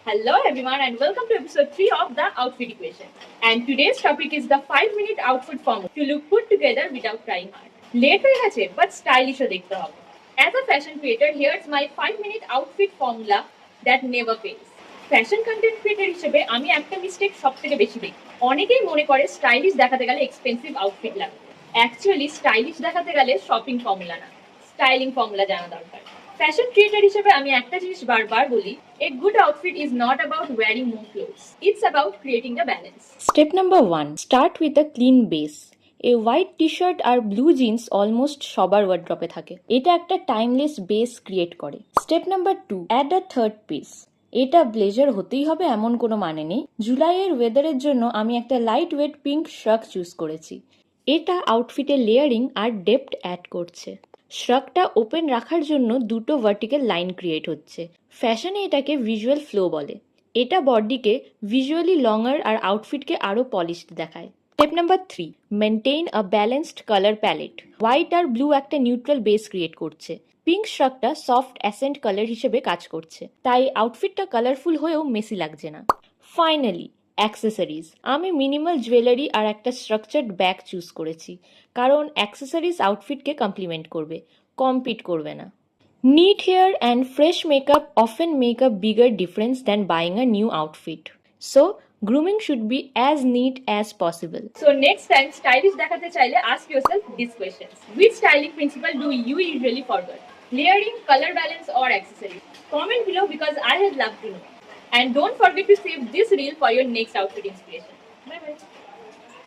Hello everyone and welcome to episode 3 of the Outfit Equation. And today's topic is the 5-minute outfit formula to look put together without trying hard. Late হয়ে গেছে but stylish ও দেখতে হবে. As a fashion creator, here's my 5-minute outfit formula that never fails. Fashion content creator হিসেবে আমি একটা mistake সবথেকে বেশি দেখি। অনেকেই মনে করে স্টাইলিশ দেখাতে গেলে এক্সপেন্সিভ আউটফিট লাগবে। অ্যাকচুয়ালি স্টাইলিশ দেখাতে গেলে শপিং ফর্মুলা না, স্টাইলিং ফর্মুলা জানা দরকার। ফ্যাশন ক্রিয়েটর হিসেবে আমি একটা জিনিস বারবার বলি, a good outfit is not about wearing more clothes. It's about creating the balance. Step number 1. Start with a clean base. A white t-shirt আর ব্লু জিন্স অলমোস্ট সবার ওয়ার্ড্রপে থাকে। এটা একটা টাইমলেস বেস ক্রিয়েট করে। Step number 2. Add a third piece. এটা blazer হতেই হবে এমন কোনো মানে নেই। জুলাইয়ের ওয়েদারের জন্য আমি একটা light weight pink shirt choose করেছি। এটা আউটফিটের লেয়ারিং আর ডেপথ অ্যাড করছে। শ্রাকটা ওপেন রাখার জন্য দুটো ভার্টিক্যাল লাইন ক্রিয়েট হচ্ছে। ফ্যাশনে এটাকে ভিজুয়াল ফ্লো বলে। এটা বডিকে ভিজুয়ালি লঙ্গার আর আউটফিটকে আরও পলিশড দেখায়। Step number 3. মেনটেইন আ ব্যালেন্সড কালার প্যালেট। হোয়াইট আর ব্লু একটা নিউট্রাল বেস ক্রিয়েট করছে। পিঙ্ক শ্রাকটা সফট অ্যাসেন্ট কালার হিসেবে কাজ করছে, তাই আউটফিটটা কালারফুল হয়েও মেসি লাগছে না। Finally accessories. আমি মিনিমাল জুয়েলারি আর একটা স্ট্রাকচার্ড ব্যাগ চুজ করেছি, কারণ অ্যাক্সেসরিজ আউটফিটকে কমপ্লিমেন্ট করবে, কম্পিট করবে না। Neat hair and fresh makeup often make a bigger difference than buying a new outfit. So, grooming should be as neat as possible. So next time stylish দেখাতে চাইলে ask yourself these questions. Which styling principle do you usually forget? Layering, color balance or accessories? Comment below because I would love to know. And don't forget to save this reel for your next outfit inspiration. Bye bye.